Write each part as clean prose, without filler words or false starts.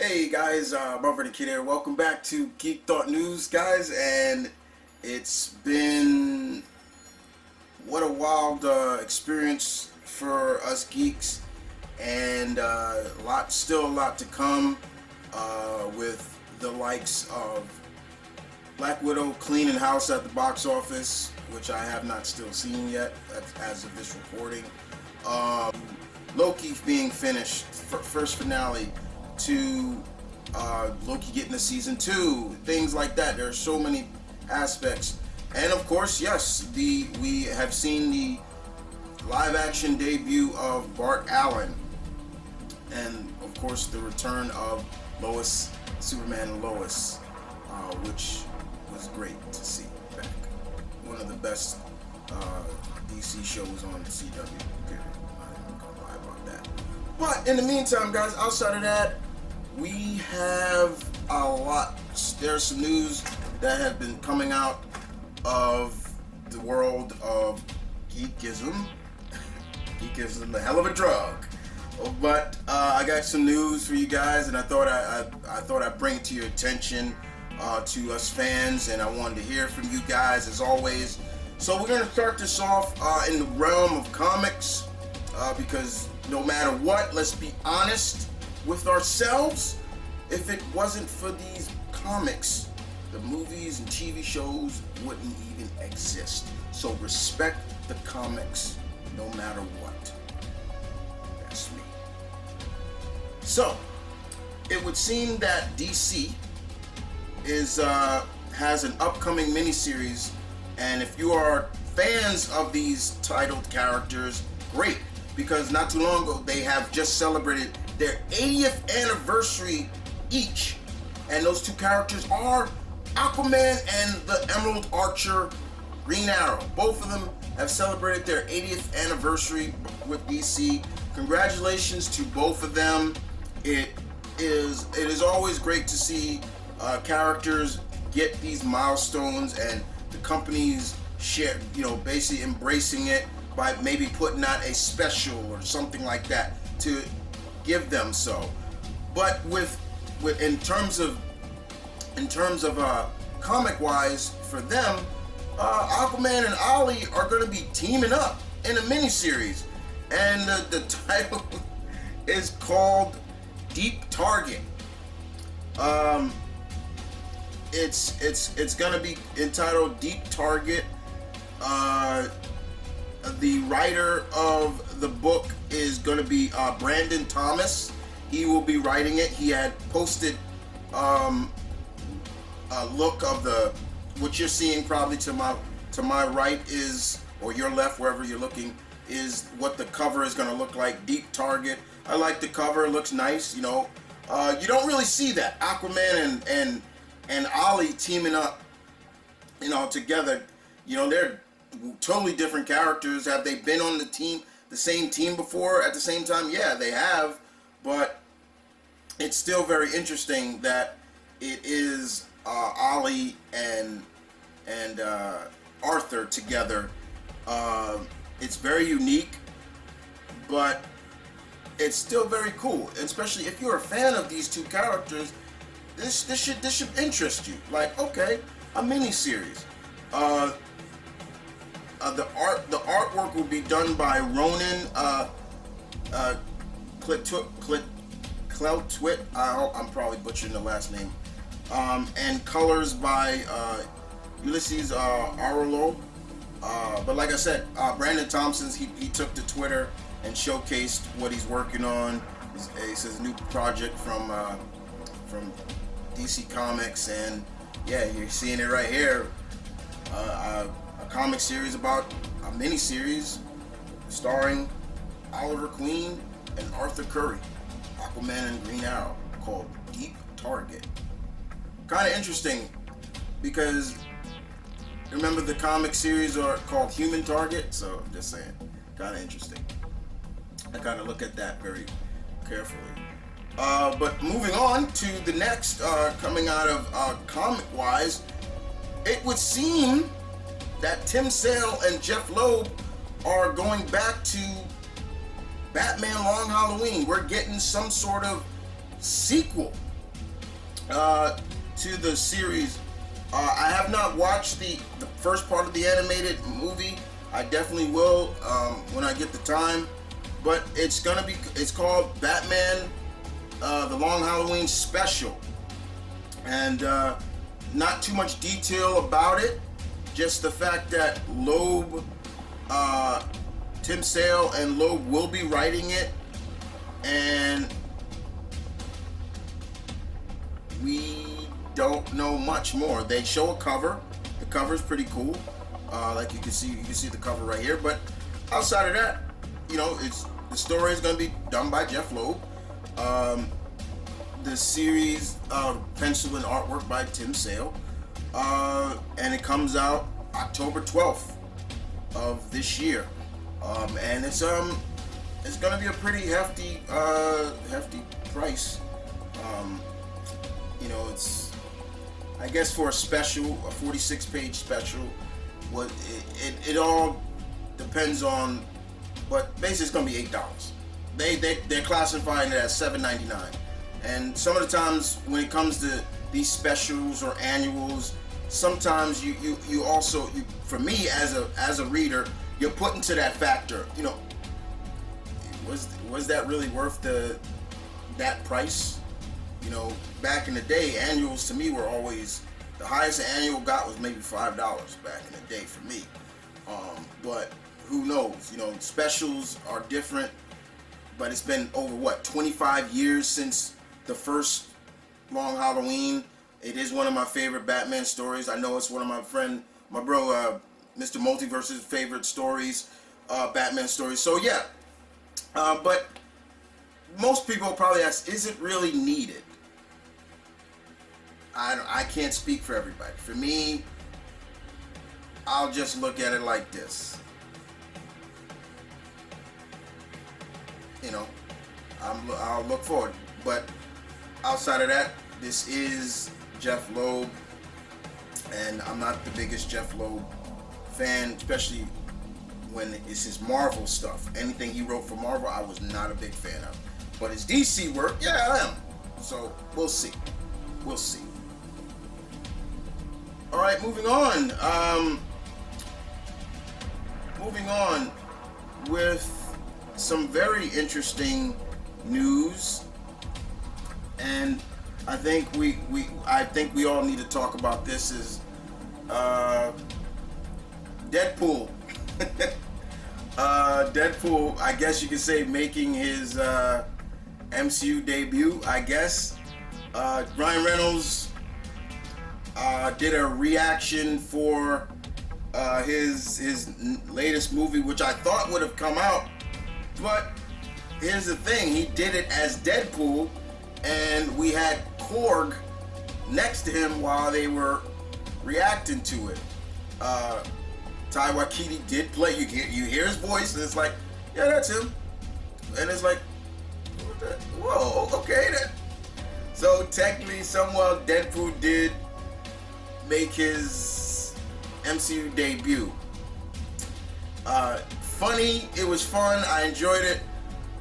Hey guys, Bumper the Kid here. Welcome back to Geek Thought News, guys. And it's been what a wild experience for us geeks, and still a lot to come with the likes of Black Widow cleaning house at the box office, which I have not still seen yet as of this recording. Loki being finished, first finale, to Loki getting a season 2, things like that. There are so many aspects, and of course, yes, we have seen the live-action debut of Bart Allen, and of course the return of Lois, Superman and Lois, which was great to see back. One of the best DC shows on CW. Period. I'm not even gonna lie about that. But in the meantime, guys, outside of that, we have a lot. There's some news that have been coming out of the world of geekism. Geekism, a hell of a drug. But I got some news for you guys, and I thought I'd bring it to your attention, to us fans, and I wanted to hear from you guys as always. So we're gonna start this off in the realm of comics, because no matter what, let's be honest with ourselves. If it wasn't for these comics, the movies and TV shows wouldn't even exist. So respect the comics no matter what. That's me. So it would seem that DC has an upcoming miniseries, and if you are fans of these titled characters, great, because not too long ago they have just celebrated their 80th anniversary each, and those two characters are Aquaman and the Emerald Archer Green Arrow. Both of them have celebrated their 80th anniversary with DC. Congratulations to both of them. It is always great to see characters get these milestones, and the companies share, basically embracing it by maybe putting out a special or something like that to give them so. But in terms of comic wise, for them, Aquaman and Ollie are going to be teaming up in a miniseries, and the title is called Deep Target. It's going to be entitled Deep Target. The writer of the book is going to be Brandon Thomas. He will be writing it. He had posted a look of what you're seeing probably to my right is, or your left, wherever you're looking, is what the cover is going to look like. Deep Target. I like the cover. It looks nice. You don't really see that Aquaman and Ollie teaming up, together. They're totally different characters. Have they been on the same team before at the same time? Yeah, they have, but it's still very interesting that it is Ollie and Arthur together. It's very unique, but it's still very cool, especially if you're a fan of these two characters. This should interest you. Like, okay, a mini-series. The artwork will be done by Ronan Cloutwit. I'm probably butchering the last name. And colors by Ulysses Arlo. But like I said, Brandon Thompson, he took to Twitter and showcased what he's working on. It's his new project from DC Comics, and yeah, you're seeing it right here. A comic series about a mini-series starring Oliver Queen and Arthur Curry, Aquaman and Green Arrow, called Deep Target. Kind of interesting, because remember the comic series are called Human Target, so I'm just saying, kind of interesting. I kind of look at that very carefully. But moving on to the next, coming out of comic-wise, it would seem that Tim Sale and Jeff Loeb are going back to Batman Long Halloween. We're getting some sort of sequel to the series. I have not watched the first part of the animated movie. I definitely will when I get the time. But it's called Batman, the Long Halloween Special, and not too much detail about it. Just the fact that Loeb, Tim Sale, and Loeb will be writing it, and we don't know much more. They show a cover. The cover is pretty cool. Like you can see the cover right here. But outside of that, you know, the story is going to be done by Jeff Loeb. The series, pencil and artwork by Tim Sale, and it comes out October 12th of this year. And it's going to be a pretty hefty price. You know, it's, I guess, for a special, a 46-page special. What it all depends on, but basically it's gonna be $8. They're classifying it as $7.99, and some of the times when it comes to these specials or annuals, sometimes you also, for me as a reader, you're put into that factor. You know, was that really worth that price? You know, back in the day, annuals to me were always, the highest an annual got was maybe $5 back in the day for me. But who knows? You know, specials are different. But it's been over, what, 25 years since the first Long Halloween. It is one of my favorite Batman stories. I know it's one of my bro, Mr. Multiverse's favorite stories, Batman stories. So yeah, but most people probably ask, is it really needed? I can't speak for everybody. For me, I'll just look at it like this. You know, I'll look forward. But outside of that, this is Jeff Loeb, and I'm not the biggest Jeff Loeb fan, especially when it's his Marvel stuff. Anything he wrote for Marvel, I was not a big fan of. But his DC work, yeah, I am. So we'll see. We'll see. All right, moving on. Moving on with some very interesting news, and I think we all need to talk about this. Is Deadpool. Deadpool, I guess you could say, making his MCU debut, I guess. Ryan Reynolds did a reaction for his latest movie, which I thought would have come out, but here's the thing, he did it as Deadpool, and we had Korg next to him while they were reacting to it. Ty Waititi did play, you hear his voice, and it's like, yeah, that's him. And it's like, whoa, okay then. So technically, somewhat, Deadpool did make his MCU debut. Funny, it was fun, I enjoyed it.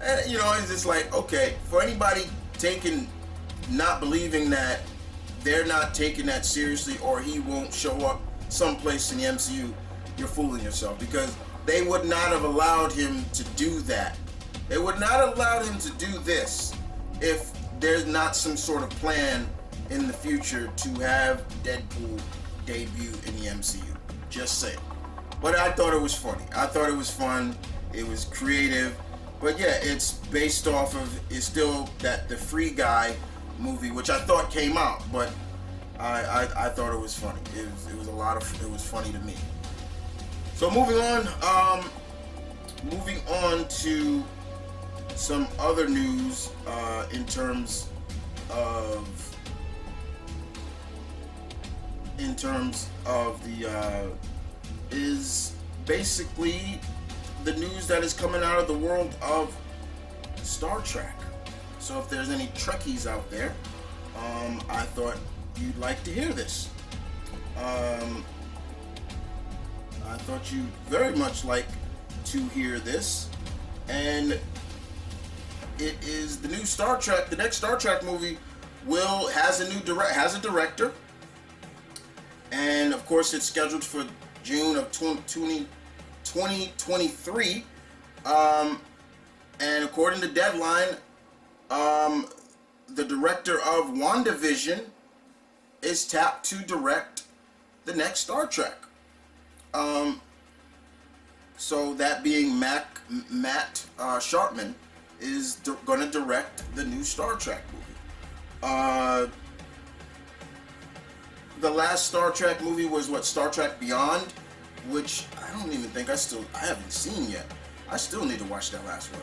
And you know, it's just like, okay, for anybody not believing that they're not taking that seriously, or he won't show up someplace in the MCU, you're fooling yourself, because they would not have allowed him to do that. They would not have allowed him to do this if there's not some sort of plan in the future to have Deadpool debut in the MCU. Just saying. But I thought it was funny. I thought it was fun. It was creative. But yeah, it's based off of, it's still the Free Guy movie, which I thought came out, but I thought it was funny. It was funny to me. So moving on to some other news in terms of the is basically the news that is coming out of the world of Star Trek. So if there's any Trekkies out there, I thought you'd like to hear this. I thought you'd very much like to hear this, and it is the new Star Trek. The next Star Trek movie has a director, and of course it's scheduled for June of 2023. And according to Deadline, the director of WandaVision is tapped to direct the next Star Trek. So that being Matt Sharpman is going to direct the new Star Trek movie. The last Star Trek movie was Star Trek Beyond, which I don't even think I haven't seen yet. I still need to watch that last one.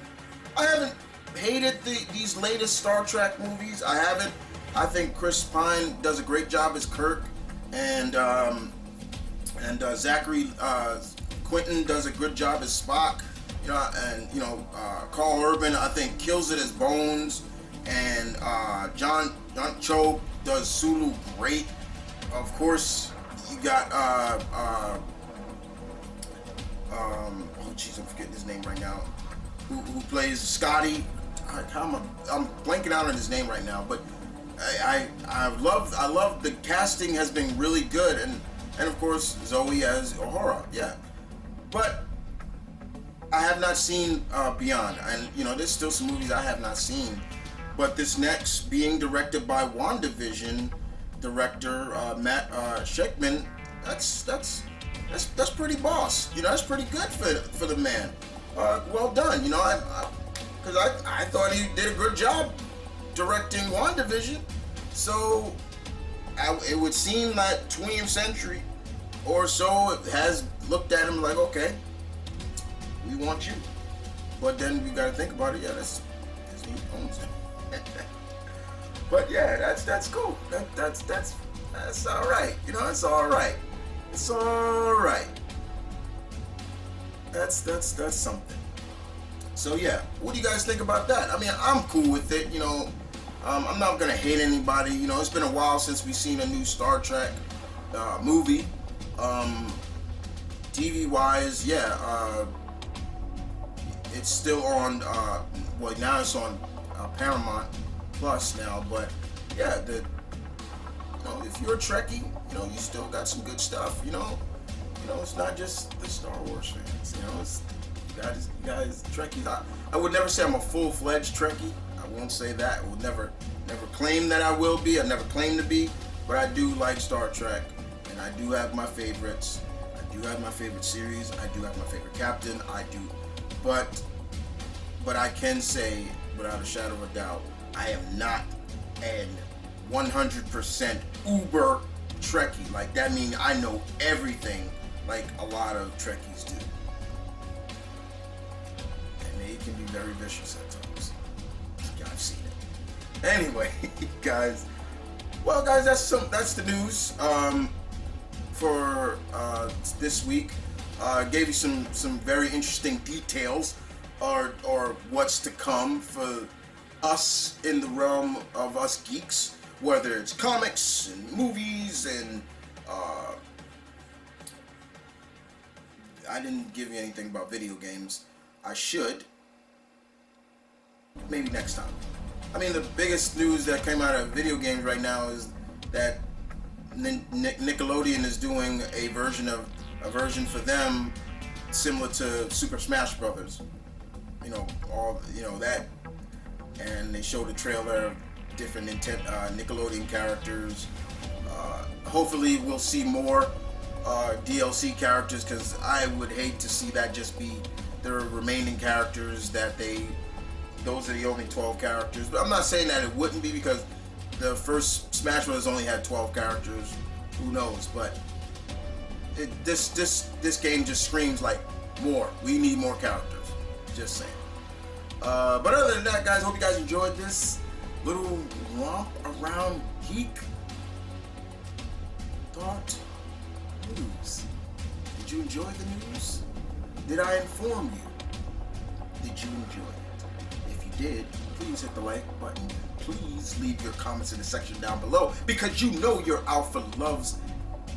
I haven't hated these latest Star Trek movies. I haven't. I think Chris Pine does a great job as Kirk, and Zachary Quinton does a good job as Spock. Carl Urban, I think, kills it as Bones, and John Cho does Sulu great. Of course, you got I'm forgetting his name right now. Who plays Scotty? I'm blanking out on his name right now, but I love the casting has been really good, and of course Zoe as Uhura, yeah. But I have not seen Beyond, and there's still some movies I have not seen. But this next, being directed by WandaVision director Matt Shakman, that's pretty boss. That's pretty good for the man. Well done. Because I thought he did a good job directing WandaVision. So it would seem that 20th Century or so has looked at him like, okay, we want you. But then we got to think about it. Yeah, that's Disney owns it. But yeah, that's cool. That's all right. It's all right. It's all right. That's something. So yeah, what do you guys think about that? I mean, I'm cool with it. I'm not gonna hate anybody. It's been a while since we've seen a new Star Trek movie. TV wise, yeah, it's still on. Now it's on Paramount Plus now. But yeah, if you're a Trekkie, you still got some good stuff. It's not just the Star Wars fans. It's you guys Trekkies. I would never say I'm a full-fledged Trekkie. I won't say that. I would never claim that I will be. I never claim to be. But I do like Star Trek, and I do have my favorites. I do have my favorite series. I do have my favorite captain. I do, but I can say without a shadow of a doubt, I am not an 100% uber Trekkie. Like that means I know everything, like a lot of Trekkies do, and they can be very vicious at times. Yeah, I've seen it. Anyway, guys. Well, guys, that's the news for this week. Gave you some very interesting details or what's to come for us in the realm of us geeks, whether it's comics and movies and I didn't give you anything about video games. I should. Maybe next time. I mean, the biggest news that came out of video games right now is that Nickelodeon is doing a version for them similar to Super Smash Brothers. That, and they showed a trailer of different Nickelodeon characters. Hopefully, we'll see more DLC characters, because I would hate to see that just be the remaining characters that those are the only 12 characters. But I'm not saying that it wouldn't be, because the first Smash Bros. Only had 12 characters. Who knows? But this game just screams like more. We need more characters. Just saying. But other than that, guys, hope you guys enjoyed this little romp around Geek Thought News. Did you enjoy the news? Did I inform you? Did you enjoy it? If you did, please hit the like button. Please leave your comments in the section down below, because your alpha loves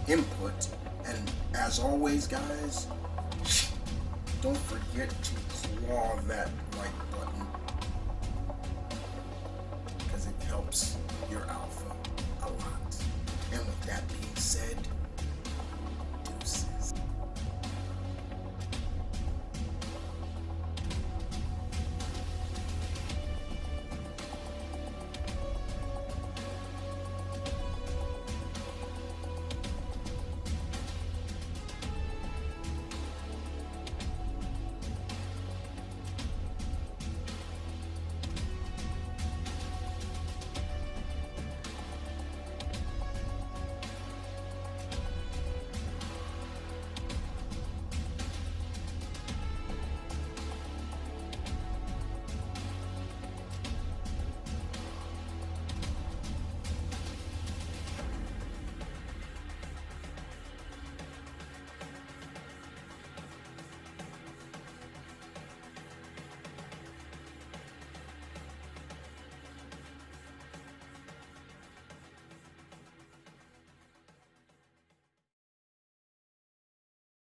input. And as always, guys, don't forget to claw that like button, because it helps your alpha a lot. And with that being said,